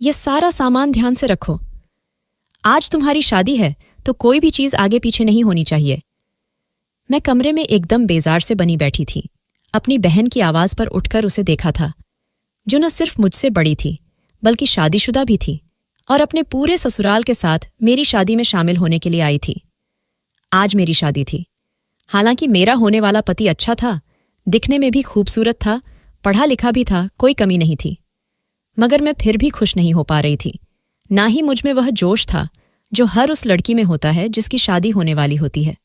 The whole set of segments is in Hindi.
ये सारा सामान ध्यान से रखो। आज तुम्हारी शादी है तो कोई भी चीज आगे पीछे नहीं होनी चाहिए। मैं कमरे में एकदम बेजार से बनी बैठी थी। अपनी बहन की आवाज पर उठकर उसे देखा था, जो न सिर्फ मुझसे बड़ी थी बल्कि शादीशुदा भी थी और अपने पूरे ससुराल के साथ मेरी शादी में शामिल होने के लिए आई थी। आज मेरी शादी थी। हालांकि मेरा होने वाला पति अच्छा था, दिखने में भी खूबसूरत था, पढ़ा लिखा भी था, कोई कमी नहीं थी। मगर मैं फिर भी खुश नहीं हो पा रही थी। ना ही मुझ में वह जोश था जो हर उस लड़की में होता है जिसकी शादी होने वाली होती है।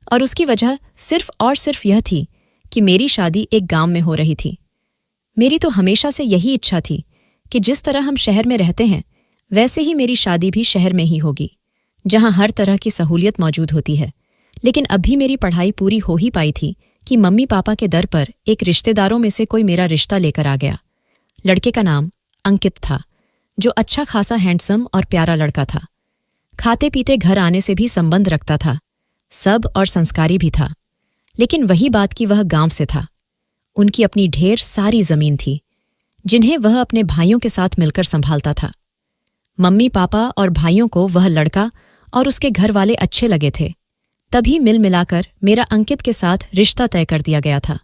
और उसकी वजह सिर्फ और सिर्फ यह थी कि मेरी शादी एक गांव में हो रही थी। मेरी तो हमेशा से यही इच्छा थी कि जिस तरह हम शहर में रहते हैं वैसे ही मेरी शादी भी शहर में ही होगी, जहां हर तरह की सहूलियत मौजूद होती है। लेकिन अभी मेरी पढ़ाई पूरी हो ही पाई थी कि मम्मी पापा के दर पर एक रिश्तेदारों में से कोई मेरा रिश्ता लेकर आ गया। लड़के का नाम अंकित था, जो अच्छा खासा हैंडसम और प्यारा लड़का था। खाते पीते घर आने से भी संबंध रखता था, सब और संस्कारी भी था। लेकिन वही बात कि वह गांव से था। उनकी अपनी ढेर सारी जमीन थी, जिन्हें वह अपने भाइयों के साथ मिलकर संभालता था। मम्मी पापा और भाइयों को वह लड़का और उसके घर वाले अच्छे लगे थे, तभी मिल मिलाकर मेरा अंकित के साथ रिश्ता तय कर दिया गया था।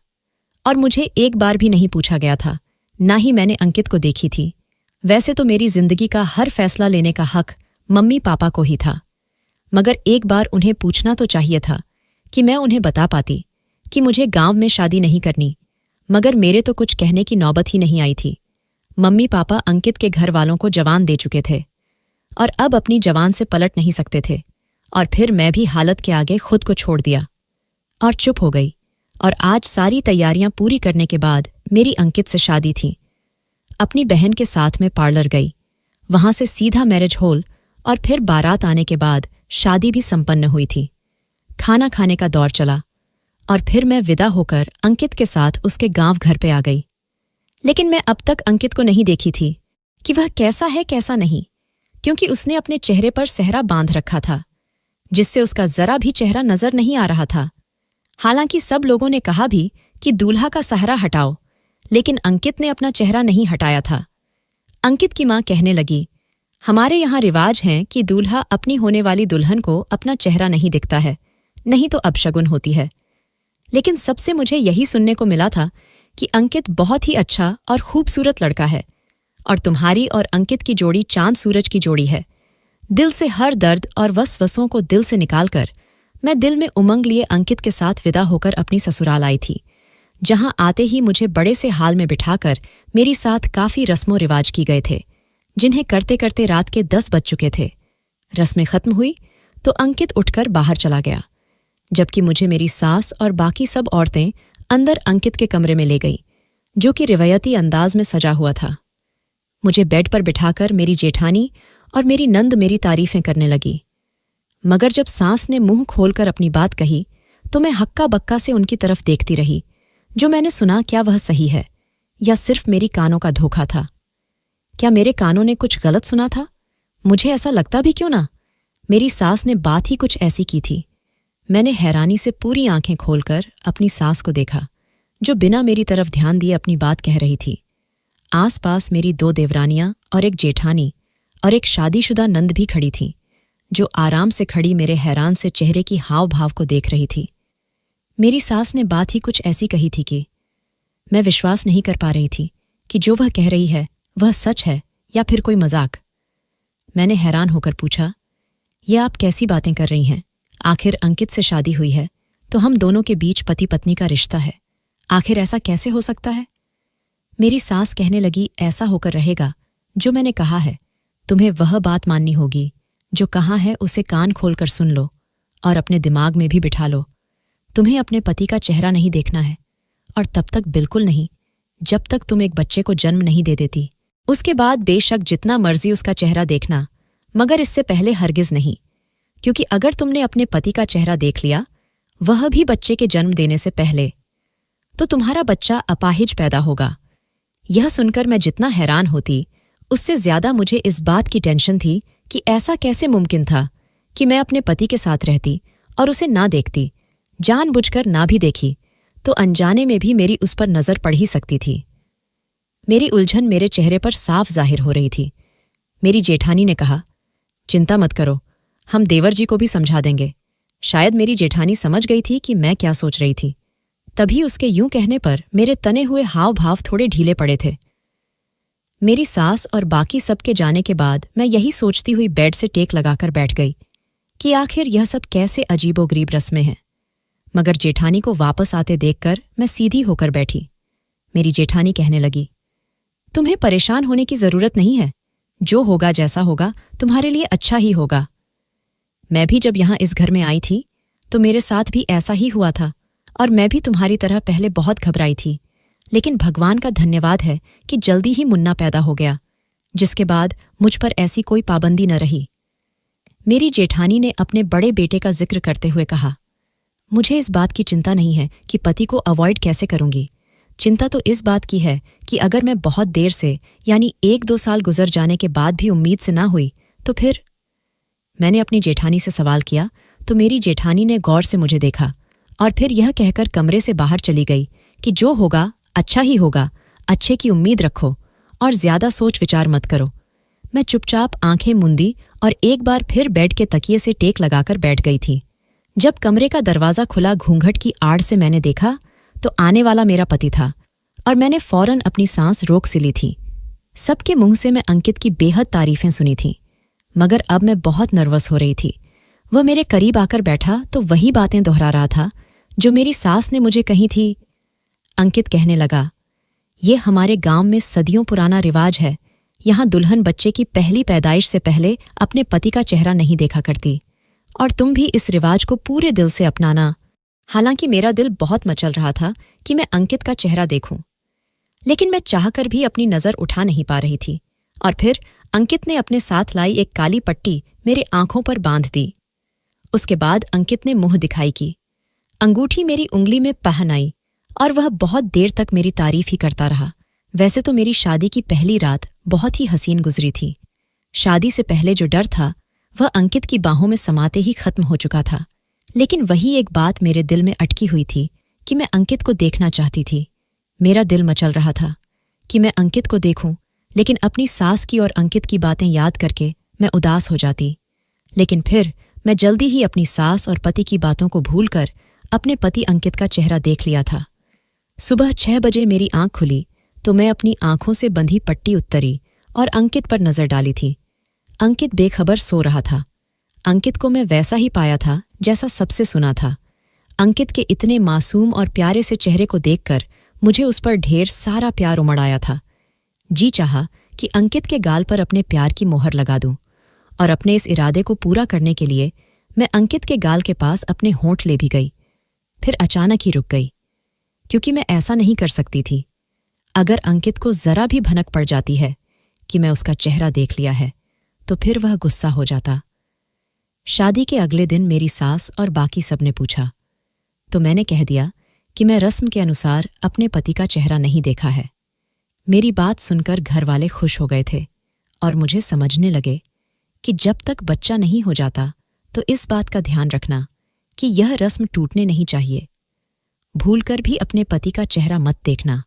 और मुझे एक बार भी नहीं पूछा गया था, ना ही मैंने अंकित को देखी थी। वैसे तो मेरी जिंदगी का हर फैसला लेने का हक मम्मी पापा को ही था, मगर एक बार उन्हें पूछना तो चाहिए था कि मैं उन्हें बता पाती कि मुझे गांव में शादी नहीं करनी। मगर मेरे तो कुछ कहने की नौबत ही नहीं आई थी। मम्मी पापा अंकित के घर वालों को जवान दे चुके थे और अब अपनी जवान से पलट नहीं सकते थे। और फिर मैं भी हालत के आगे खुद को छोड़ दिया और चुप हो गई। और आज सारी तैयारियां पूरी करने के बाद मेरी अंकित से शादी थी। अपनी बहन के साथ में पार्लर गई, वहां से सीधा मैरिज हॉल और फिर बारात आने के बाद शादी भी संपन्न हुई थी। खाना खाने का दौर चला और फिर मैं विदा होकर अंकित के साथ उसके गांव घर पे आ गई। लेकिन मैं अब तक अंकित को नहीं देखी थी कि वह कैसा है कैसा नहीं, क्योंकि उसने अपने चेहरे पर सेहरा बांध रखा था, जिससे उसका जरा भी चेहरा नजर नहीं आ रहा था। हालांकि सब लोगों ने कहा भी कि दूल्हा का सहरा हटाओ, लेकिन अंकित ने अपना चेहरा नहीं हटाया था। अंकित की मां कहने लगी, हमारे यहाँ रिवाज है कि दूल्हा अपनी होने वाली दुल्हन को अपना चेहरा नहीं दिखता है, नहीं तो अपशगुन होती है। लेकिन सबसे मुझे यही सुनने को मिला था कि अंकित बहुत ही अच्छा और खूबसूरत लड़का है और तुम्हारी और अंकित की जोड़ी चांद सूरज की जोड़ी है। दिल से हर दर्द और वसवसों को दिल से निकालकर मैं दिल में उमंग लिए अंकित के साथ विदा होकर अपनी ससुराल आई थी, जहां आते ही मुझे बड़े से हाल में बिठाकर मेरी साथ काफी रस्मों रिवाज की गए थे, जिन्हें करते करते रात के 10 बज चुके थे। रस्में खत्म हुई तो अंकित उठकर बाहर चला गया, जबकि मुझे मेरी सास और बाकी सब औरतें अंदर अंकित के कमरे में ले गई, जो कि रिवायती अंदाज में सजा हुआ था। मुझे बेड पर बिठाकर मेरी जेठानी और मेरी नंद मेरी तारीफें करने लगी। मगर जब सास ने मुंह खोलकर अपनी बात कही तो मैं हक्का बक्का से उनकी तरफ देखती रही। जो मैंने सुना, क्या वह सही है या सिर्फ मेरी कानों का धोखा था? क्या मेरे कानों ने कुछ गलत सुना था? मुझे ऐसा लगता भी क्यों ना, मेरी सास ने बात ही कुछ ऐसी की थी। मैंने हैरानी से पूरी आंखें खोलकर अपनी सास को देखा, जो बिना मेरी तरफ ध्यान दिए अपनी बात कह रही थी। आसपास मेरी 2 देवरानियां और एक जेठानी और एक शादीशुदा नंद भी खड़ी थी, जो आराम से खड़ी मेरे हैरान से चेहरे की हाव भाव को देख रही थी। मेरी सास ने बात ही कुछ ऐसी कही थी कि मैं विश्वास नहीं कर पा रही थी कि जो वह कह रही है वह सच है या फिर कोई मजाक। मैंने हैरान होकर पूछा, ये आप कैसी बातें कर रही हैं? आखिर अंकित से शादी हुई है तो हम दोनों के बीच पति पत्नी का रिश्ता है, आखिर ऐसा कैसे हो सकता है? मेरी सास कहने लगी, ऐसा होकर रहेगा जो मैंने कहा है। तुम्हें वह बात माननी होगी जो कहा है, उसे कान खोलकर सुन लो और अपने दिमाग में भी बिठा लो। तुम्हें अपने पति का चेहरा नहीं देखना है, और तब तक बिल्कुल नहीं जब तक तुम एक बच्चे को जन्म नहीं दे देती। उसके बाद बेशक जितना मर्जी उसका चेहरा देखना, मगर इससे पहले हरगिज नहीं, क्योंकि अगर तुमने अपने पति का चेहरा देख लिया, वह भी बच्चे के जन्म देने से पहले, तो तुम्हारा बच्चा अपाहिज पैदा होगा। यह सुनकर मैं जितना हैरान होती, उससे ज्यादा मुझे इस बात की टेंशन थी कि ऐसा कैसे मुमकिन था कि मैं अपने पति के साथ रहती और उसे ना देखती, जानबूझकर ना भी देखी तो अनजाने में भी मेरी उस पर नजर पड़ ही सकती थी। मेरी उलझन मेरे चेहरे पर साफ जाहिर हो रही थी। मेरी जेठानी ने कहा, चिंता मत करो, हम देवर जी को भी समझा देंगे। शायद मेरी जेठानी समझ गई थी कि मैं क्या सोच रही थी। तभी उसके यूं कहने पर मेरे तने हुए हाव भाव थोड़े ढीले पड़े थे। मेरी सास और बाकी सबके जाने के बाद मैं यही सोचती हुई बेड से टेक लगाकर बैठ गई कि आखिर यह सब कैसे अजीबोगरीब रस्में हैं। मगर जेठानी को वापस आते देखकर मैं सीधी होकर बैठी। मेरी जेठानी कहने लगी, तुम्हें परेशान होने की जरूरत नहीं है, जो होगा जैसा होगा तुम्हारे लिए अच्छा ही होगा। मैं भी जब यहां इस घर में आई थी तो मेरे साथ भी ऐसा ही हुआ था और मैं भी तुम्हारी तरह पहले बहुत घबराई थी, लेकिन भगवान का धन्यवाद है कि जल्दी ही मुन्ना पैदा हो गया, जिसके बाद मुझ पर ऐसी कोई पाबंदी न रही। मेरी जेठानी ने अपने बड़े बेटे का जिक्र करते हुए कहा, मुझे इस बात की चिंता नहीं है कि पति को अवॉइड कैसे करूंगी। चिंता तो इस बात की है कि अगर मैं बहुत देर से यानी 1-2 साल गुजर जाने के बाद भी उम्मीद से ना हुई तो फिर। मैंने अपनी जेठानी से सवाल किया तो मेरी जेठानी ने गौर से मुझे देखा और फिर यह कहकर कमरे से बाहर चली गई कि जो होगा अच्छा ही होगा, अच्छे की उम्मीद रखो और ज्यादा सोच विचार मत करो। मैं चुपचाप आंखें मूंदी और एक बार फिर बेड के तकिए से टेक लगाकर बैठ गई थी। जब कमरे का दरवाजा खुला घूंघट की आड़ से मैंने देखा तो आने वाला मेरा पति था और मैंने फौरन अपनी सांस रोक सी ली थी। सबके मुंह से मैं अंकित की बेहद तारीफें सुनी थी, मगर अब मैं बहुत नर्वस हो रही थी। वह मेरे करीब आकर बैठा तो वही बातें दोहरा रहा था जो मेरी सास ने मुझे कही थी। अंकित कहने लगा, ये हमारे गांव में सदियों पुराना रिवाज है, यहां दुल्हन बच्चे की पहली पैदाइश से पहले अपने पति का चेहरा नहीं देखा करती और तुम भी इस रिवाज को पूरे दिल से अपनाना। हालांकि मेरा दिल बहुत मचल रहा था कि मैं अंकित का चेहरा देखूं, लेकिन मैं चाहकर भी अपनी नजर उठा नहीं पा रही थी। और फिर अंकित ने अपने साथ लाई एक काली पट्टी मेरे आंखों पर बांध दी। उसके बाद अंकित ने मुंह दिखाई की, अंगूठी मेरी उंगली में पहन आई और वह बहुत देर तक मेरी तारीफ ही करता रहा। वैसे तो मेरी शादी की पहली रात बहुत ही हसीन गुजरी थी। शादी से पहले जो डर था वह अंकित की बाहों में समाते ही खत्म हो चुका था, लेकिन वही एक बात मेरे दिल में अटकी हुई थी कि मैं अंकित को देखना चाहती थी। मेरा दिल मचल रहा था कि मैं अंकित को देखूं, लेकिन अपनी सास की और अंकित की बातें याद करके मैं उदास हो जाती। लेकिन फिर मैं जल्दी ही अपनी सास और पति की बातों को भूलकर अपने पति अंकित का चेहरा देख लिया था। सुबह 6 बजे मेरी आंख खुली तो मैं अपनी आंखों से बंधी पट्टी उतरी और अंकित पर नजर डाली थी। अंकित बेखबर सो रहा था। अंकित को मैं वैसा ही पाया था जैसा सबसे सुना था। अंकित के इतने मासूम और प्यारे से चेहरे को देखकर मुझे उस पर ढेर सारा प्यार उमड़ आया था। जी चाहा कि अंकित के गाल पर अपने प्यार की मोहर लगा दूं, और अपने इस इरादे को पूरा करने के लिए मैं अंकित के गाल के पास अपने होंठ ले भी गई। फिर अचानक ही रुक गई, क्योंकि मैं ऐसा नहीं कर सकती थी। अगर अंकित को जरा भी भनक पड़ जाती है कि मैं उसका चेहरा देख लिया है तो फिर वह गुस्सा हो जाता। शादी के अगले दिन मेरी सास और बाकी सबने पूछा तो मैंने कह दिया कि मैं रस्म के अनुसार अपने पति का चेहरा नहीं देखा है। मेरी बात सुनकर घर वाले खुश हो गए थे और मुझे समझने लगे कि जब तक बच्चा नहीं हो जाता तो इस बात का ध्यान रखना कि यह रस्म टूटने नहीं चाहिए। भूलकर भी अपने पति का चेहरा मत देखना।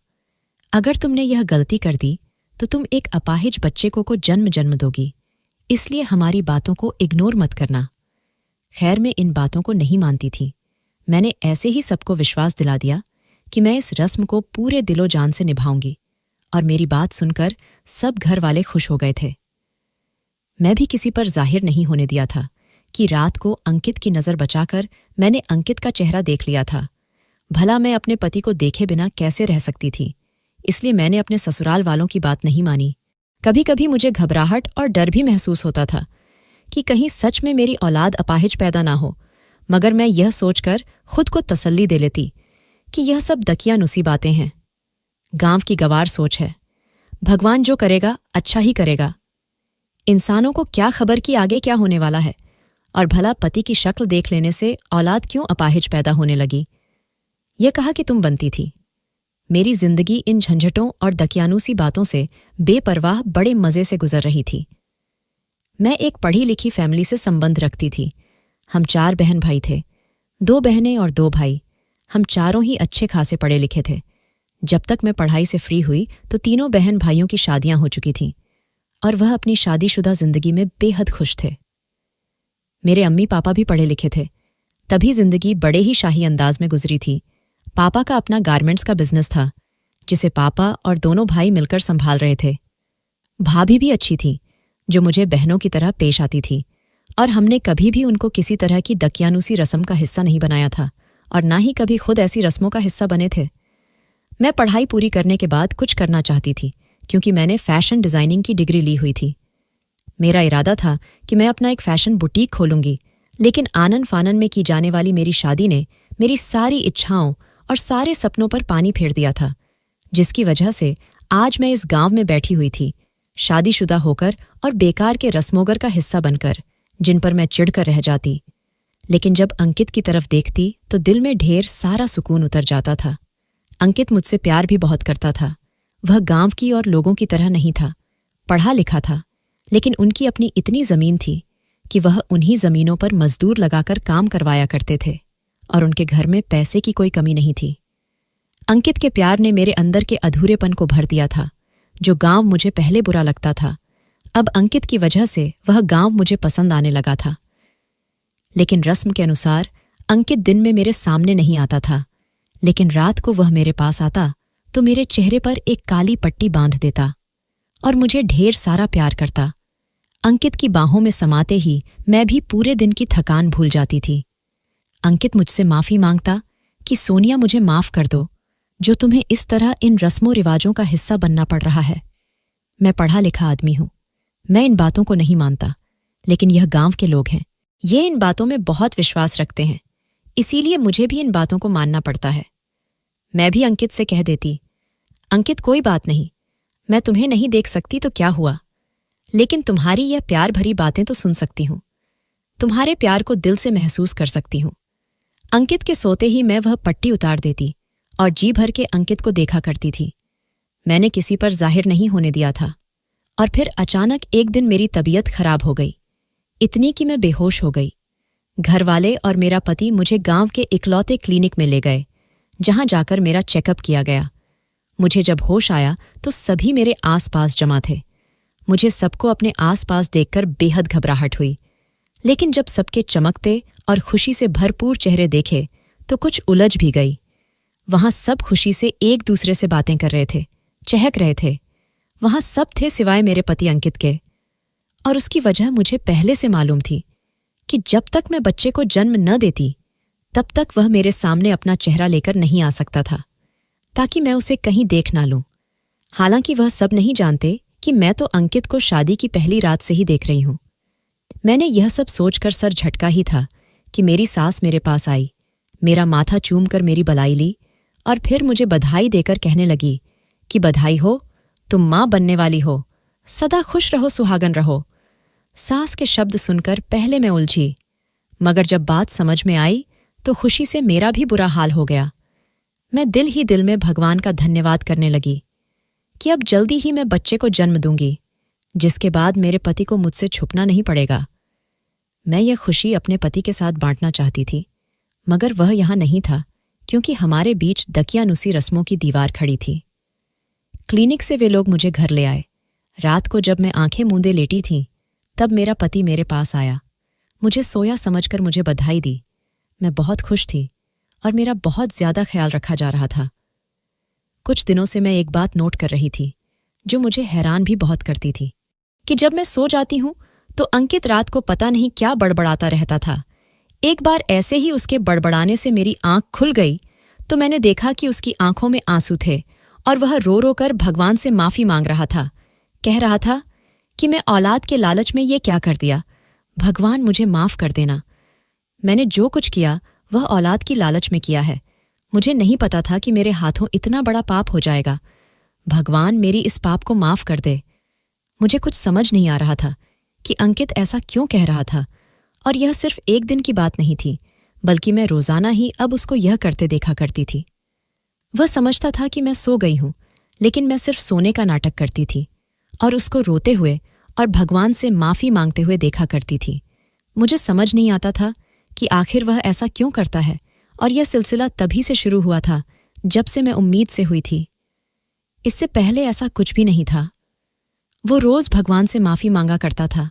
अगर तुमने यह गलती कर दी तो तुम एक अपाहिज बच्चे को जन्म जन्म दोगी, इसलिए हमारी बातों को इग्नोर मत करना। खैर, मैं इन बातों को नहीं मानती थी। मैंने ऐसे ही सबको विश्वास दिला दिया कि मैं इस रस्म को पूरे दिलो जान से निभाऊंगी, और मेरी बात सुनकर सब घर वाले खुश हो गए थे। मैं भी किसी पर जाहिर नहीं होने दिया था कि रात को अंकित की नज़र बचाकर मैंने अंकित का चेहरा देख लिया था। भला मैं अपने पति को देखे बिना कैसे रह सकती थी, इसलिए मैंने अपने ससुराल वालों की बात नहीं मानी। कभी कभी मुझे घबराहट और डर भी महसूस होता था कि कहीं सच में मेरी औलाद अपाहिज पैदा ना हो, मगर मैं यह सोचकर खुद को तसल्ली दे लेती कि यह सब दकियानुसी बातें हैं। गांव की गवार सोच है, भगवान जो करेगा अच्छा ही करेगा। इंसानों को क्या खबर कि आगे क्या होने वाला है, और भला पति की शक्ल देख लेने से औलाद क्यों अपाहिज पैदा होने लगी। यह कहा कि तुम बनती थी। मेरी जिंदगी इन झंझटों और दकियानूसी बातों से बेपरवाह बड़े मजे से गुजर रही थी। मैं एक पढ़ी लिखी फैमिली से संबंध रखती थी। हम 4 बहन भाई थे, 2 बहनें और 2 भाई। हम चारों ही अच्छे खासे पढ़े लिखे थे। जब तक मैं पढ़ाई से फ्री हुई तो तीनों बहन भाइयों की शादियां हो चुकी थीं। और वह अपनी शादीशुदा जिंदगी में बेहद खुश थे। मेरे अम्मी पापा भी पढ़े लिखे थे, तभी जिंदगी बड़े ही शाही अंदाज में गुजरी थी। पापा का अपना गारमेंट्स का बिजनेस था, जिसे पापा और दोनों भाई मिलकर संभाल रहे थे। भाभी भी अच्छी थी, जो मुझे बहनों की तरह पेश आती थी, और हमने कभी भी उनको किसी तरह की दकियानूसी रस्म का हिस्सा नहीं बनाया था, और ना ही कभी खुद ऐसी रस्मों का हिस्सा बने थे। मैं पढ़ाई पूरी करने के बाद कुछ करना चाहती थी, क्योंकि मैंने फैशन डिज़ाइनिंग की डिग्री ली हुई थी। मेरा इरादा था कि मैं अपना एक फैशन बुटीक खोलूंगी, लेकिन आनन फानन में की जाने वाली मेरी शादी ने मेरी सारी इच्छाओं और सारे सपनों पर पानी फेर दिया था, जिसकी वजह से आज मैं इस गांव में बैठी हुई थी, शादीशुदा होकर और बेकार के रस्मोगर का हिस्सा बनकर, जिन पर मैं चिढ़कर रह जाती। लेकिन जब अंकित की तरफ देखती तो दिल में ढेर सारा सुकून उतर जाता था। अंकित मुझसे प्यार भी बहुत करता था। वह गांव की और लोगों की तरह नहीं था, पढ़ा लिखा था, लेकिन उनकी अपनी इतनी जमीन थी कि वह उन्हीं जमीनों पर मजदूर लगाकर काम करवाया करते थे, और उनके घर में पैसे की कोई कमी नहीं थी। अंकित के प्यार ने मेरे अंदर के अधूरेपन को भर दिया था। जो गांव मुझे पहले बुरा लगता था, अब अंकित की वजह से वह गांव मुझे पसंद आने लगा था। लेकिन रस्म के अनुसार अंकित दिन में मेरे सामने नहीं आता था, लेकिन रात को वह मेरे पास आता तो मेरे चेहरे पर एक काली पट्टी बांध देता और मुझे ढेर सारा प्यार करता। अंकित की बाहों में समाते ही मैं भी पूरे दिन की थकान भूल जाती थी। अंकित मुझसे माफी मांगता कि सोनिया, मुझे माफ कर दो, जो तुम्हें इस तरह इन रस्मों रिवाजों का हिस्सा बनना पड़ रहा है। मैं पढ़ा लिखा आदमी हूं, मैं इन बातों को नहीं मानता, लेकिन यह गांव के लोग हैं, ये इन बातों में बहुत विश्वास रखते हैं, इसीलिए मुझे भी इन बातों को मानना पड़ता है। मैं भी अंकित से कह देती, अंकित कोई बात नहीं, मैं तुम्हें नहीं देख सकती तो क्या हुआ, लेकिन तुम्हारी यह प्यार भरी बातें तो सुन सकती हूं, तुम्हारे प्यार को दिल से महसूस कर सकती हूं। अंकित के सोते ही मैं वह पट्टी उतार देती और जी भर के अंकित को देखा करती थी। मैंने किसी पर जाहिर नहीं होने दिया था, और फिर अचानक एक दिन मेरी तबीयत खराब हो गई, इतनी कि मैं बेहोश हो गई। घरवाले और मेरा पति मुझे गांव के इकलौते क्लिनिक में ले गए, जहां जाकर मेरा चेकअप किया गया। मुझे जब होश आया तो सभी मेरे आसपास जमा थे। मुझे सबको अपने आसपास देखकर बेहद घबराहट हुई, लेकिन जब सबके चमकते और खुशी से भरपूर चेहरे देखे तो कुछ उलझ भी गई। वहां सब खुशी से एक दूसरे से बातें कर रहे थे, चहक रहे थे। वहां सब थे सिवाय मेरे पति अंकित के, और उसकी वजह मुझे पहले से मालूम थी कि जब तक मैं बच्चे को जन्म न देती तब तक वह मेरे सामने अपना चेहरा लेकर नहीं आ सकता था, ताकि मैं उसे कहीं देख ना लूं। हालांकि वह सब नहीं जानते कि मैं तो अंकित को शादी की पहली रात से ही देख रही हूं। मैंने यह सब सोचकर सर झटका ही था कि मेरी सास मेरे पास आई, मेरा माथा चूम कर मेरी बलाई ली और फिर मुझे बधाई देकर कहने लगी कि बधाई हो, तुम मां बनने वाली हो, सदा खुश रहो, सुहागन रहो। सास के शब्द सुनकर पहले मैं उलझी, मगर जब बात समझ में आई तो खुशी से मेरा भी बुरा हाल हो गया। मैं दिल ही दिल में भगवान का धन्यवाद करने लगी कि अब जल्दी ही मैं बच्चे को जन्म दूंगी, जिसके बाद मेरे पति को मुझसे छुपना नहीं पड़ेगा। मैं यह खुशी अपने पति के साथ बांटना चाहती थी, मगर वह यहां नहीं था, क्योंकि हमारे बीच दकियानूसी रस्मों की दीवार खड़ी थी। क्लिनिक से वे लोग मुझे घर ले आए। रात को जब मैं आंखें मूंदे लेटी थी, तब मेरा पति मेरे पास आया, मुझे सोया समझकर मुझे बधाई दी। मैं बहुत खुश थी और मेरा बहुत ज्यादा ख्याल रखा जा रहा था। कुछ दिनों से मैं एक बात नोट कर रही थी, जो मुझे हैरान भी बहुत करती थी, कि जब मैं सो जाती हूं तो अंकित रात को पता नहीं क्या बड़बड़ाता रहता था। एक बार ऐसे ही उसके बड़बड़ाने से मेरी आंख खुल गई तो मैंने देखा कि उसकी आंखों में आंसू थे और वह रो रो कर भगवान से माफी मांग रहा था। कह रहा था कि मैं औलाद के लालच में ये क्या कर दिया, भगवान मुझे माफ कर देना। मैंने जो कुछ किया वह औलाद की लालच में किया है। मुझे नहीं पता था कि मेरे हाथों इतना बड़ा पाप हो जाएगा। भगवान मेरी इस पाप को माफ कर दे। मुझे कुछ समझ नहीं आ रहा था कि अंकित ऐसा क्यों कह रहा था, और यह सिर्फ एक दिन की बात नहीं थी, बल्कि मैं रोजाना ही अब उसको यह करते देखा करती थी। वह समझता था कि मैं सो गई हूं, लेकिन मैं सिर्फ सोने का नाटक करती थी और उसको रोते हुए और भगवान से माफी मांगते हुए देखा करती थी। मुझे समझ नहीं आता था कि आखिर वह ऐसा क्यों करता है, और यह सिलसिला तभी से शुरू हुआ था जब से मैं उम्मीद से हुई थी। इससे पहले ऐसा कुछ भी नहीं था। वो रोज भगवान से माफी मांगा करता था।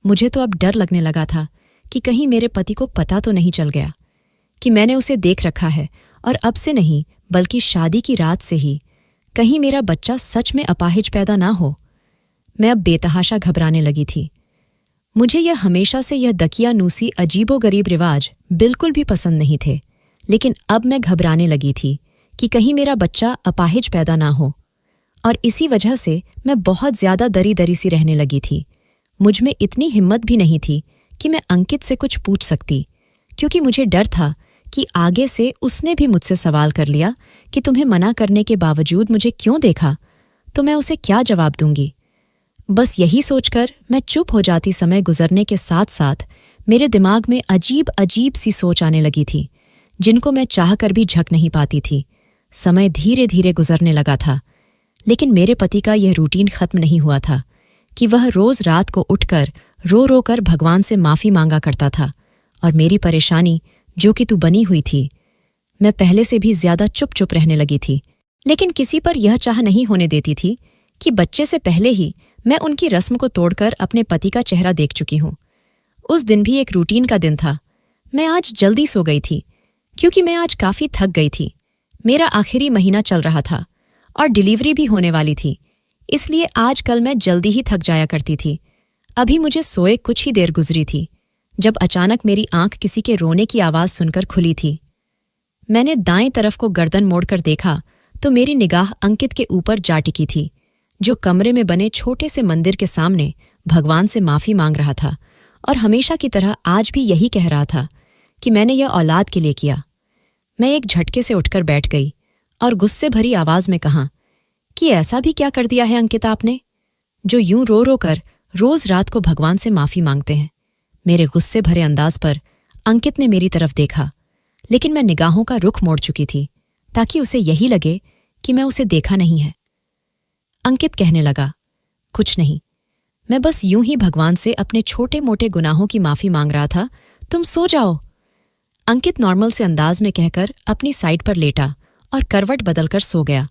मुझे तो अब डर लगने लगा था कि कहीं मेरे पति को पता तो नहीं चल गया कि मैंने उसे देख रखा है, और अब से नहीं बल्कि शादी की रात से ही कहीं मेरा बच्चा सच में अपाहिज पैदा ना हो। मैं अब बेतहाशा घबराने लगी थी। मुझे यह हमेशा से यह दकियानूसी अजीबोगरीब रिवाज बिल्कुल भी पसंद नहीं थे, लेकिन अब मैं घबराने लगी थी कि कहीं मेरा बच्चा अपाहिज पैदा ना हो, और इसी वजह से मैं बहुत ज्यादा दरी दरी सी रहने लगी थी। मुझ में इतनी हिम्मत भी नहीं थी कि मैं अंकित से कुछ पूछ सकती, क्योंकि मुझे डर था कि आगे से उसने भी मुझसे सवाल कर लिया कि तुम्हें मना करने के बावजूद मुझे क्यों देखा, तो मैं उसे क्या जवाब दूंगी। बस यही सोचकर मैं चुप हो जाती समय गुजरने के साथ साथ मेरे दिमाग में अजीब अजीब सी सोच आने लगी थी, जिनको मैं चाहकर भी झक नहीं पाती थी। समय धीरे धीरे गुजरने लगा था, लेकिन मेरे पति का यह रूटीन खत्म नहीं हुआ था कि वह रोज रात को उठकर रो रो कर भगवान से माफी मांगा करता था, और मेरी परेशानी जो कि तू बनी हुई थी, मैं पहले से भी ज्यादा चुप चुप रहने लगी थी, लेकिन किसी पर यह चाह नहीं होने देती थी कि बच्चे से पहले ही मैं उनकी रस्म को तोड़कर अपने पति का चेहरा देख चुकी हूं। उस दिन भी एक रूटीन का दिन था। मैं आज जल्दी सो गई थी क्योंकि मैं आज काफी थक गई थी। मेरा आखिरी महीना चल रहा था और डिलीवरी भी होने वाली थी, इसलिए आजकल मैं जल्दी ही थक जाया करती थी। अभी मुझे सोए कुछ ही देर गुजरी थी जब अचानक मेरी आंख किसी के रोने की आवाज सुनकर खुली थी। मैंने दाएं तरफ को गर्दन मोड़कर देखा तो मेरी निगाह अंकित के ऊपर जा टिकी थी, जो कमरे में बने छोटे से मंदिर के सामने भगवान से माफी मांग रहा था, और हमेशा की तरह आज भी यही कह रहा था कि मैंने यह औलाद के लिए किया। मैं एक झटके से उठकर बैठ गई और गुस्से भरी आवाज में कहा कि ऐसा भी क्या कर दिया है अंकित आपने, जो यूं रो रो कर रोज रात को भगवान से माफी मांगते हैं। मेरे गुस्से भरे अंदाज पर अंकित ने मेरी तरफ देखा, लेकिन मैं निगाहों का रुख मोड़ चुकी थी ताकि उसे यही लगे कि मैं उसे देखा नहीं है। अंकित कहने लगा, कुछ नहीं, मैं बस यूं ही भगवान से अपने छोटे मोटे गुनाहों की माफी मांग रहा था, तुम सो जाओ। अंकित नॉर्मल से अंदाज में कहकर अपनी साइड पर लेटा और करवट बदलकर सो गया।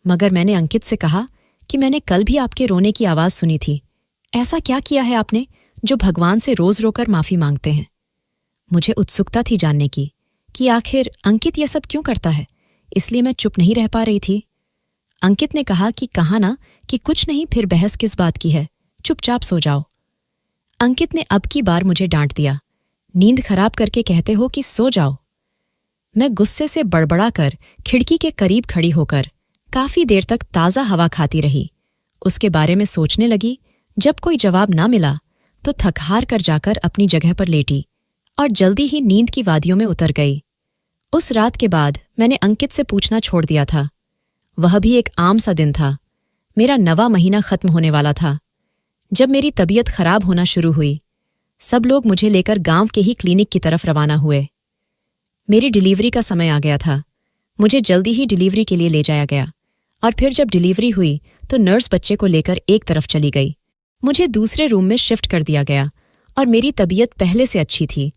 मगर मैंने अंकित से कहा कि मैंने कल भी आपके रोने की आवाज सुनी थी। ऐसा क्या किया है आपने जो भगवान से रोज रोकर माफी मांगते हैं? मुझे उत्सुकता थी जानने की कि आखिर अंकित यह सब क्यों करता है, इसलिए मैं चुप नहीं रह पा रही थी। अंकित ने कहा कि कहा ना कि कुछ नहीं, फिर बहस किस बात की है, चुपचाप सो जाओ। अंकित ने अब की बार मुझे डांट दिया, नींद खराब करके कहते हो कि सो जाओ। मैं गुस्से से बड़बड़ाकर खिड़की के करीब खड़ी होकर काफी देर तक ताज़ा हवा खाती रही। उसके बारे में सोचने लगी। जब कोई जवाब ना मिला तो थक-हार कर जाकर अपनी जगह पर लेटी और जल्दी ही नींद की वादियों में उतर गई। उस रात के बाद मैंने अंकित से पूछना छोड़ दिया था। वह भी एक आम सा दिन था। मेरा 9वां महीना खत्म होने वाला था। जब मेरी तबीयत खराब होना शुरू हुई, सब लोग मुझे लेकर गांव के ही क्लिनिक की तरफ रवाना हुए। मेरी डिलीवरी का समय आ गया था। मुझे जल्दी ही डिलीवरी के लिए ले जाया गया, और फिर जब डिलीवरी हुई तो नर्स बच्चे को लेकर एक तरफ चली गई। मुझे दूसरे रूम में शिफ्ट कर दिया गया और मेरी तबीयत पहले से अच्छी थी।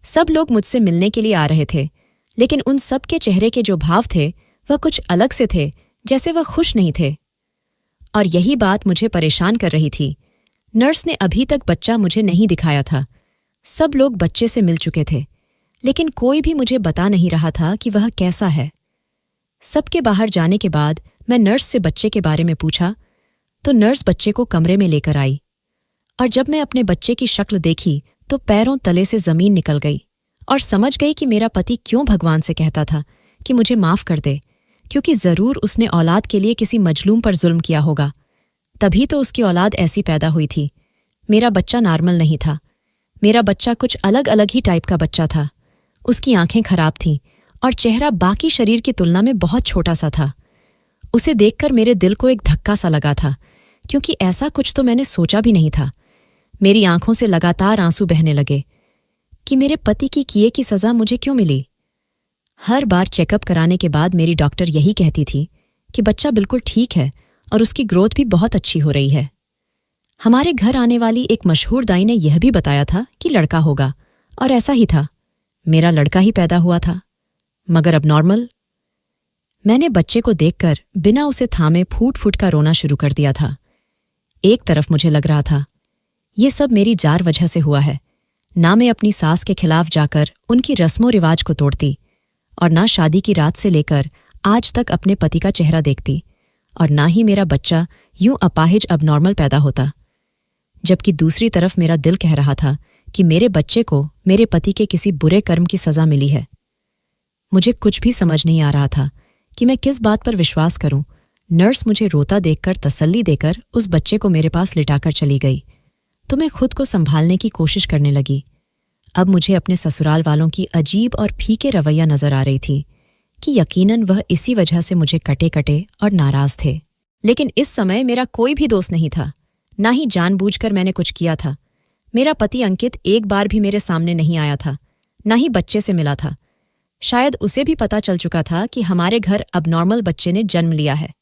सब लोग मुझसे मिलने के लिए आ रहे थे, लेकिन उन सब के चेहरे के जो भाव थे वह कुछ अलग से थे, जैसे वह खुश नहीं थे। और यही बात मुझे परेशान कर रही थी। नर्स ने अभी तक बच्चा मुझे नहीं दिखाया था। सब लोग बच्चे से मिल चुके थे, लेकिन कोई भी मुझे बता नहीं रहा था कि वह कैसा है। सबके बाहर जाने के बाद मैं नर्स से बच्चे के बारे में पूछा तो नर्स बच्चे को कमरे में लेकर आई, और जब मैं अपने बच्चे की शक्ल देखी तो पैरों तले से जमीन निकल गई और समझ गई कि मेरा पति क्यों भगवान से कहता था कि मुझे माफ कर दे, क्योंकि जरूर उसने औलाद के लिए किसी मजलूम पर जुल्म किया होगा, तभी तो उसकी औलाद ऐसी पैदा हुई थी। मेरा बच्चा नॉर्मल नहीं था। मेरा बच्चा कुछ अलग अलग ही टाइप का बच्चा था। उसकी आंखें खराब थीं और चेहरा बाकी शरीर की तुलना में बहुत छोटा सा था। उसे देखकर मेरे दिल को एक धक्का सा लगा था, क्योंकि ऐसा कुछ तो मैंने सोचा भी नहीं था। मेरी आंखों से लगातार आंसू बहने लगे कि मेरे पति की किए की सजा मुझे क्यों मिली। हर बार चेकअप कराने के बाद मेरी डॉक्टर यही कहती थी कि बच्चा बिल्कुल ठीक है और उसकी ग्रोथ भी बहुत अच्छी हो रही है। हमारे घर आने वाली एक मशहूर दाई ने यह भी बताया था कि लड़का होगा, और ऐसा ही था। मेरा लड़का ही पैदा हुआ था, मगर अब नॉर्मल। मैंने बच्चे को देखकर बिना उसे थामे फूट फूट का रोना शुरू कर दिया था। एक तरफ मुझे लग रहा था, ये सब मेरी जार वजह से हुआ है। ना मैं अपनी सास के खिलाफ जाकर उनकी रस्मों रिवाज को तोड़ती, और ना शादी की रात से लेकर आज तक अपने पति का चेहरा देखती, और ना ही मेरा बच्चा यूं अपाहिज अबनॉर्मल पैदा होता। जबकि दूसरी तरफ मेरा दिल कह रहा था कि मेरे बच्चे को मेरे पति के किसी बुरे कर्म की सजा मिली है। मुझे कुछ भी समझ नहीं आ रहा था कि मैं किस बात पर विश्वास करूं। नर्स मुझे रोता देखकर तसल्ली देकर उस बच्चे को मेरे पास लिटाकर चली गई, तो मैं खुद को संभालने की कोशिश करने लगी। अब मुझे अपने ससुराल वालों की अजीब और फीके रवैया नजर आ रही थी कि यकीनन वह इसी वजह से मुझे कटे कटे और नाराज थे। लेकिन इस समय मेरा कोई भी दोस्त नहीं था, ना ही जानबूझकर मैंने कुछ किया था। मेरा पति अंकित एक बार भी मेरे सामने नहीं आया था, ना ही बच्चे से मिला था। शायद उसे भी पता चल चुका था कि हमारे घर अबनॉर्मल बच्चे ने जन्म लिया है,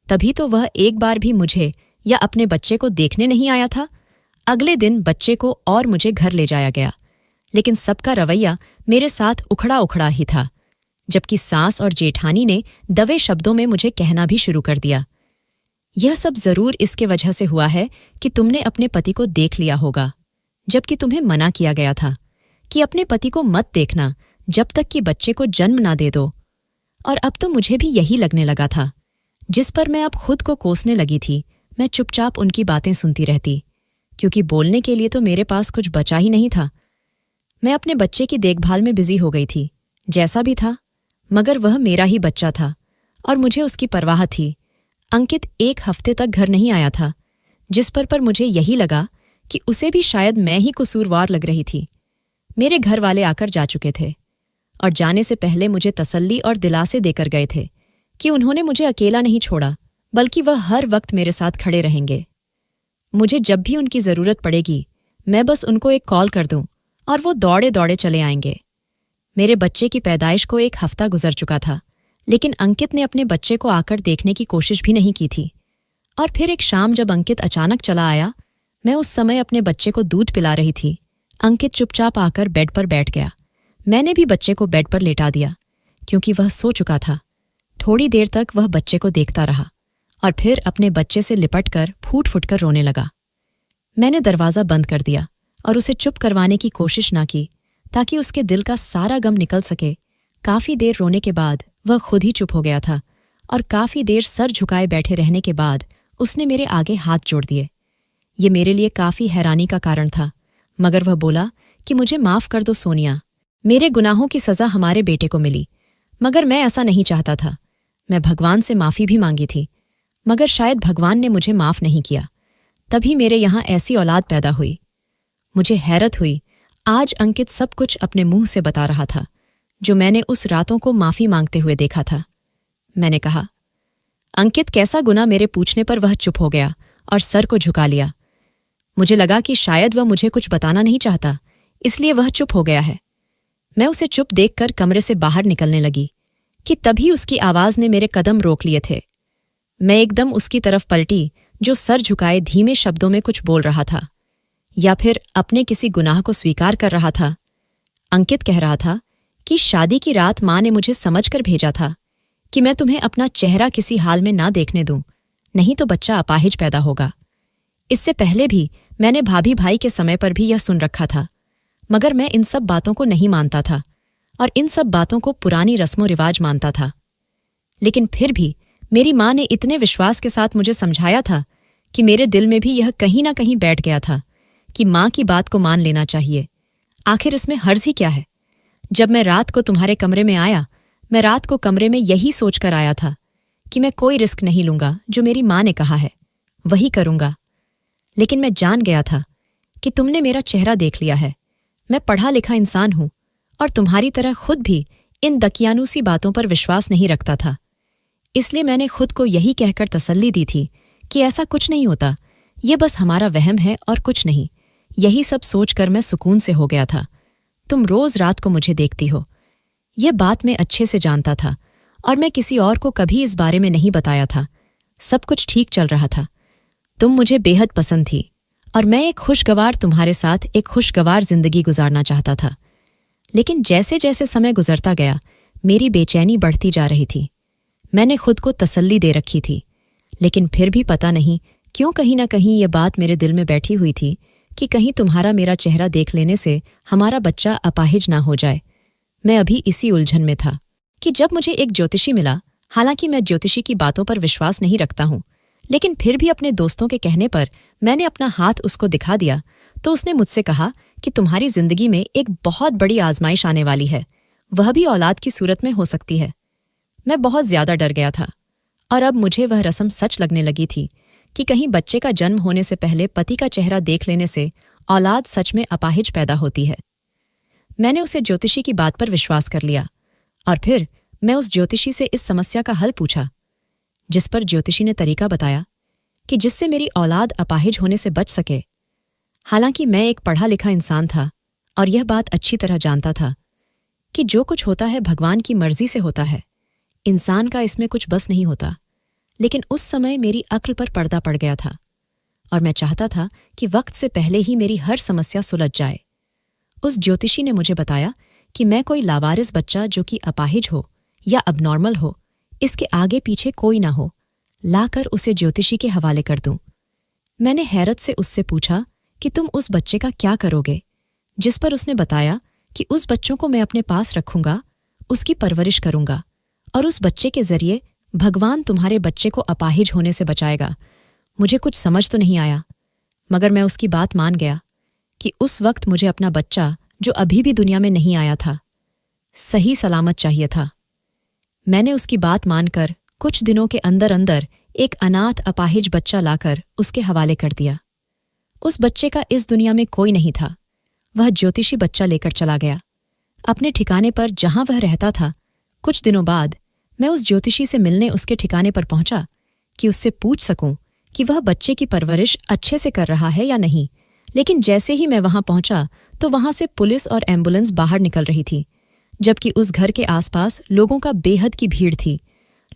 तभी तो वह एक बार भी मुझे या अपने बच्चे को देखने नहीं आया था। अगले दिन बच्चे को और मुझे घर ले जाया गया, लेकिन सबका रवैया मेरे साथ उखड़ा उखड़ा ही था। जबकि सास और जेठानी ने दवे शब्दों में मुझे कहना भी शुरू कर दिया, यह सब जरूर इसके वजह से हुआ है कि तुमने अपने पति को देख लिया होगा, जबकि तुम्हें मना किया गया था कि अपने पति को मत देखना जब तक कि बच्चे को जन्म ना दे दो। और अब तो मुझे भी यही लगने लगा था। जिस पर मैं अब खुद को कोसने लगी थी, मैं चुपचाप उनकी बातें सुनती रहती, क्योंकि बोलने के लिए तो मेरे पास कुछ बचा ही नहीं था। मैं अपने बच्चे की देखभाल में बिजी हो गई थी, जैसा भी था, मगर वह मेरा ही बच्चा था और मुझे उसकी परवाह थी। अंकित एक हफ्ते तक घर नहीं आया था, जिस पर मुझे यही लगा कि उसे भी शायद मैं ही कसूरवार लग रही थी। मेरे घर वाले आकर जा चुके थे और जाने से पहले मुझे तसल्ली और दिलासे देकर गए थे कि उन्होंने मुझे अकेला नहीं छोड़ा, बल्कि वह हर वक्त मेरे साथ खड़े रहेंगे। मुझे जब भी उनकी जरूरत पड़ेगी, मैं बस उनको एक कॉल कर दूं और वो दौड़े दौड़े चले आएंगे। मेरे बच्चे की पैदाइश को एक हफ्ता गुजर चुका था, लेकिन अंकित ने अपने बच्चे को आकर देखने की कोशिश भी नहीं की थी। और फिर एक शाम जब अंकित अचानक चला आया, मैं उस समय अपने बच्चे को दूध पिला रही थी। अंकित चुपचाप आकर बेड पर बैठ गया। मैंने भी बच्चे को बेड पर लेटा दिया, क्योंकि वह सो चुका था। थोड़ी देर तक वह बच्चे को देखता रहा और फिर अपने बच्चे से लिपटकर फूट फुटकर रोने लगा। मैंने दरवाज़ा बंद कर दिया और उसे चुप करवाने की कोशिश ना की, ताकि उसके दिल का सारा गम निकल सके। काफ़ी देर रोने के बाद वह खुद ही चुप हो गया था और काफ़ी देर सर झुकाए बैठे रहने के बाद उसने मेरे आगे हाथ जोड़ दिए। ये मेरे लिए काफ़ी हैरानी का कारण था, मगर वह बोला कि मुझे माफ़ कर दो सोनिया, मेरे गुनाहों की सज़ा हमारे बेटे को मिली। मगर मैं ऐसा नहीं चाहता था। मैं भगवान से माफ़ी भी मांगी थी, मगर शायद भगवान ने मुझे माफ़ नहीं किया। तभी मेरे यहाँ ऐसी औलाद पैदा हुई। मुझे हैरत हुई, आज अंकित सब कुछ अपने मुंह से बता रहा था, जो मैंने उस रातों को माफ़ी मांगते हुए देखा था। मैंने कहा, अंकित कैसा गुनाह? मेरे पूछने पर वह चुप हो गया और सर को झुका लिया। मुझे लगा कि शायद वह मुझे कुछ बताना नहीं चाहता, इसलिए वह चुप हो गया है। मैं उसे चुप देखकर कमरे से बाहर निकलने लगी कि तभी उसकी आवाज़ ने मेरे कदम रोक लिए थे। मैं एकदम उसकी तरफ पलटी, जो सर झुकाए धीमे शब्दों में कुछ बोल रहा था, या फिर अपने किसी गुनाह को स्वीकार कर रहा था। अंकित कह रहा था कि शादी की रात माँ ने मुझे समझकर भेजा था कि मैं तुम्हें अपना चेहरा किसी हाल में ना देखने दूं, नहीं तो बच्चा अपाहिज पैदा होगा। इससे पहले भी मैंने भाभी भाई के समय पर भी यह सुन रखा था, मगर मैं इन सब बातों को नहीं मानता था और इन सब बातों को पुरानी रस्मों रिवाज मानता था। लेकिन फिर भी मेरी माँ ने इतने विश्वास के साथ मुझे समझाया था कि मेरे दिल में भी यह कहीं ना कहीं बैठ गया था कि माँ की बात को मान लेना चाहिए। आखिर इसमें हर्ज ही क्या है? जब मैं रात को तुम्हारे कमरे में आया, मैं रात को कमरे में यही सोचकर आया था कि मैं कोई रिस्क नहीं लूंगा, जो मेरी माँ ने कहा है वही करूंगा। लेकिन मैं जान गया था कि तुमने मेरा चेहरा देख लिया है। मैं पढ़ा लिखा इंसान हूं और तुम्हारी तरह खुद भी इन दकियानूसी बातों पर विश्वास नहीं रखता था। इसलिए मैंने खुद को यही कहकर तसल्ली दी थी कि ऐसा कुछ नहीं होता, ये बस हमारा वहम है और कुछ नहीं। यही सब सोचकर मैं सुकून से हो गया था। तुम रोज रात को मुझे देखती हो, यह बात मैं अच्छे से जानता था और मैं किसी और को कभी इस बारे में नहीं बताया था। सब कुछ ठीक चल रहा था। तुम मुझे बेहद पसंद थी और मैं एक खुशगवार तुम्हारे साथ एक खुशगवार जिंदगी गुजारना चाहता था। लेकिन जैसे जैसे समय गुजरता गया, मेरी बेचैनी बढ़ती जा रही थी। मैंने खुद को तसल्ली दे रखी थी, लेकिन फिर भी पता नहीं क्यों कहीं ना कहीं ये बात मेरे दिल में बैठी हुई थी कि कहीं तुम्हारा मेरा चेहरा देख लेने से हमारा बच्चा अपाहिज ना हो जाए। मैं अभी इसी उलझन में था कि जब मुझे एक ज्योतिषी मिला। हालांकि मैं ज्योतिषी की बातों पर विश्वास नहीं रखता हूं, लेकिन फिर भी अपने दोस्तों के कहने पर मैंने अपना हाथ उसको दिखा दिया तो उसने मुझसे कहा कि तुम्हारी जिंदगी में एक बहुत बड़ी आजमाइश आने वाली है, वह भी औलाद की सूरत में हो सकती है। मैं बहुत ज्यादा डर गया था और अब मुझे वह रस्म सच लगने लगी थी कि कहीं बच्चे का जन्म होने से पहले पति का चेहरा देख लेने से औलाद सच में अपाहिज पैदा होती है। मैंने उसे ज्योतिषी की बात पर विश्वास कर लिया और फिर मैं उस ज्योतिषी से इस समस्या का हल पूछा, जिस पर ज्योतिषी ने तरीका बताया कि जिससे मेरी औलाद अपाहिज होने से बच सके। हालांकि मैं एक पढ़ा लिखा इंसान था और यह बात अच्छी तरह जानता था कि जो कुछ होता है भगवान की मर्जी से होता है, इंसान का इसमें कुछ बस नहीं होता। लेकिन उस समय मेरी अक्ल पर पर्दा पड़ गया था और मैं चाहता था कि वक्त से पहले ही मेरी हर समस्या सुलझ जाए। उस ज्योतिषी ने मुझे बताया कि मैं कोई लावारिस बच्चा जो कि अपाहिज हो या अबनॉर्मल हो, इसके आगे पीछे कोई ना हो, लाकर उसे ज्योतिषी के हवाले कर दूं। मैंने हैरत से उससे पूछा कि तुम उस बच्चे का क्या करोगे, जिस पर उसने बताया कि उस बच्चों को मैं अपने पास रखूंगा, उसकी परवरिश करूंगा और उस बच्चे के जरिए भगवान तुम्हारे बच्चे को अपाहिज होने से बचाएगा। मुझे कुछ समझ तो नहीं आया, मगर मैं उसकी बात मान गया कि उस वक्त मुझे अपना बच्चा, जो अभी भी दुनिया में नहीं आया था, सही सलामत चाहिए था। मैंने उसकी बात मानकर कुछ दिनों के अंदर अंदर एक अनाथ अपाहिज बच्चा लाकर उसके हवाले कर दिया। उस बच्चे का इस दुनिया में कोई नहीं था। वह ज्योतिषी बच्चा लेकर चला गया अपने ठिकाने पर जहां वह रहता था। कुछ दिनों बाद मैं उस ज्योतिषी से मिलने उसके ठिकाने पर पहुंचा कि उससे पूछ सकूं कि वह बच्चे की परवरिश अच्छे से कर रहा है या नहीं। लेकिन जैसे ही मैं वहां पहुंचा तो वहां से पुलिस और एम्बुलेंस बाहर निकल रही थी, जबकि उस घर के आसपास लोगों का बेहद की भीड़ थी।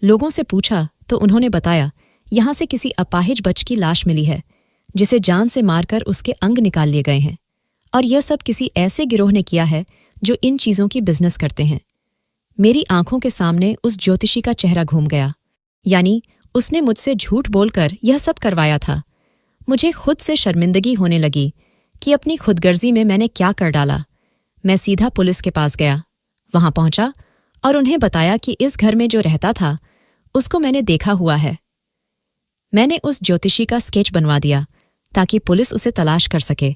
लोगों से पूछा तो उन्होंने बताया, यहां से किसी अपाहिज बच्चे की लाश मिली है, जिसे जान से मारकर उसके अंग निकाल लिए गए हैं, और यह सब किसी ऐसे गिरोह ने किया है जो इन चीजों की बिजनेस करते हैं। मेरी आंखों के सामने उस ज्योतिषी का चेहरा घूम गया, यानी उसने मुझसे झूठ बोलकर यह सब करवाया था। मुझे खुद से शर्मिंदगी होने लगी कि अपनी खुदगर्जी में मैंने क्या कर डाला। मैं सीधा पुलिस के पास गया, वहां पहुंचा और उन्हें बताया कि इस घर में जो रहता था उसको मैंने देखा हुआ है। मैंने उस ज्योतिषी का स्केच बनवा दिया ताकि पुलिस उसे तलाश कर सके,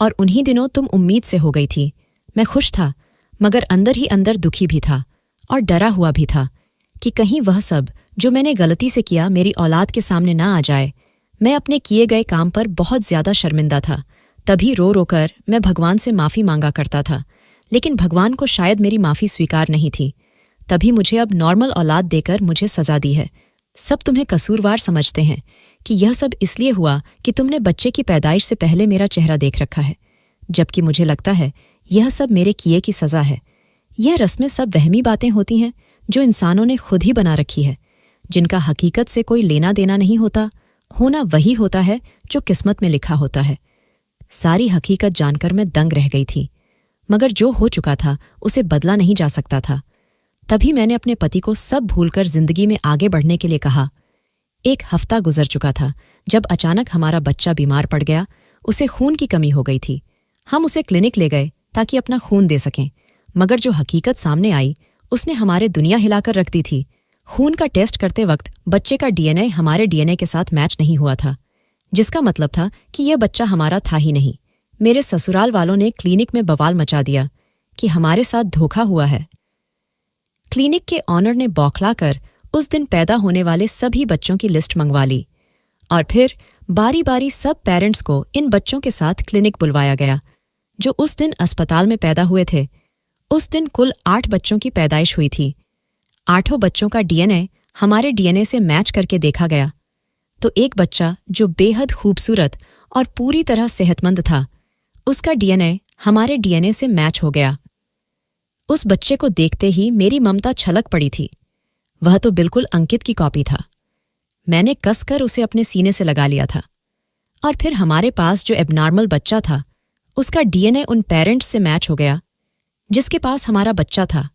और उन्हीं दिनों तुम उम्मीद से हो गई थी। मैं खुश था, मगर अंदर ही अंदर दुखी भी था और डरा हुआ भी था कि कहीं वह सब जो मैंने गलती से किया मेरी औलाद के सामने ना आ जाए। मैं अपने किए गए काम पर बहुत ज्यादा शर्मिंदा था। तभी रो रो कर मैं भगवान से माफी मांगा करता था, लेकिन भगवान को शायद मेरी माफी स्वीकार नहीं थी। तभी मुझे अब नॉर्मल औलाद देकर मुझे सजा दी है। सब तुम्हें कसूरवार समझते हैं कि यह सब इसलिए हुआ कि तुमने बच्चे की पैदाइश से पहले मेरा चेहरा देख रखा है, जबकि मुझे लगता है यह सब मेरे किए की सजा है। यह रस्में सब वहमी बातें होती हैं जो इंसानों ने खुद ही बना रखी है, जिनका हकीकत से कोई लेना देना नहीं होता। होना वही होता है जो किस्मत में लिखा होता है। सारी हकीकत जानकर मैं दंग रह गई थी, मगर जो हो चुका था उसे बदला नहीं जा सकता था। तभी मैंने अपने पति को सब भूलकर जिंदगी में आगे बढ़ने के लिए कहा। एक हफ्ता गुजर चुका था जब अचानक हमारा बच्चा बीमार पड़ गया। उसे खून की कमी हो गई थी। हम उसे क्लिनिक ले गए ताकि अपना खून दे सकें, मगर जो हकीकत सामने आई उसने हमारे दुनिया हिलाकर रख दी थी। खून का टेस्ट करते वक्त बच्चे का डीएनए हमारे डीएनए के साथ मैच नहीं हुआ था, जिसका मतलब था कि यह बच्चा हमारा था ही नहीं। मेरे ससुराल वालों ने क्लिनिक में बवाल मचा दिया कि हमारे साथ धोखा हुआ है। क्लिनिक के ऑनर ने बौखलाकर उस दिन पैदा होने वाले सभी बच्चों की लिस्ट मंगवा ली, और फिर बारी बारी सब पेरेंट्स को इन बच्चों के साथ क्लिनिक बुलवाया गया जो उस दिन अस्पताल में पैदा हुए थे। उस दिन कुल 8 बच्चों की पैदाइश हुई थी। 8 बच्चों का डीएनए हमारे डीएनए से मैच करके देखा गया तो एक बच्चा जो बेहद खूबसूरत और पूरी तरह सेहतमंद था, उसका डीएनए हमारे डीएनए से मैच हो गया। उस बच्चे को देखते ही मेरी ममता छलक पड़ी थी। वह तो बिल्कुल अंकित की कॉपी था। मैंने कसकर उसे अपने सीने से लगा लिया था। और फिर हमारे पास जो एबनॉर्मल बच्चा था, उसका डीएनए उन पेरेंट्स से मैच हो गया जिसके पास हमारा बच्चा था,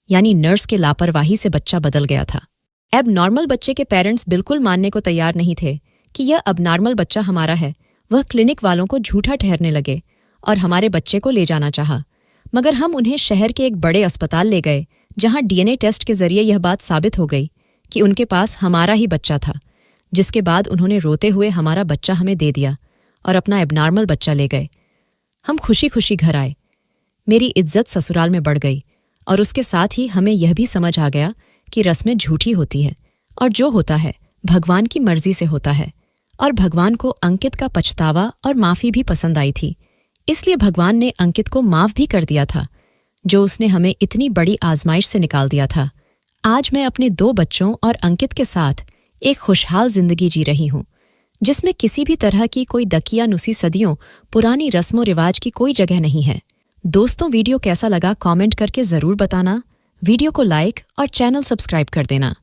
यानी नर्स के लापरवाही से बच्चा बदल गया था। एबनॉर्मल बच्चे के पेरेंट्स बिल्कुल मानने को तैयार नहीं थे कि यह अबनॉर्मल बच्चा हमारा है, वह क्लिनिक वालों को झूठा ठहरने लगे और हमारे बच्चे को ले जाना चाहा। मगर हम उन्हें शहर के एक बड़े अस्पताल ले गए जहां डीएनए टेस्ट के जरिए यह बात साबित हो गई कि उनके पास हमारा ही बच्चा था, जिसके बाद उन्होंने रोते हुए हमारा बच्चा हमें दे दिया और अपना एबनॉर्मल बच्चा ले गए। हम खुशी खुशी घर आए। मेरी इज्जत ससुराल में बढ़ गई और उसके साथ ही हमें यह भी समझ आ गया कि रस्में झूठी होती हैं और जो होता है भगवान की मर्जी से होता है। और भगवान को अंकित का पछतावा और माफ़ी भी पसंद आई थी, इसलिए भगवान ने अंकित को माफ़ भी कर दिया था, जो उसने हमें इतनी बड़ी आजमाइश से निकाल दिया था। आज मैं अपने 2 बच्चों और अंकित के साथ एक खुशहाल जिंदगी जी रही हूँ, जिसमें किसी भी तरह की कोई दकियानुसी सदियों पुरानी रस्मों रिवाज की कोई जगह नहीं है। दोस्तों, वीडियो कैसा लगा कमेंट करके ज़रूर बताना। वीडियो को लाइक और चैनल सब्सक्राइब कर देना।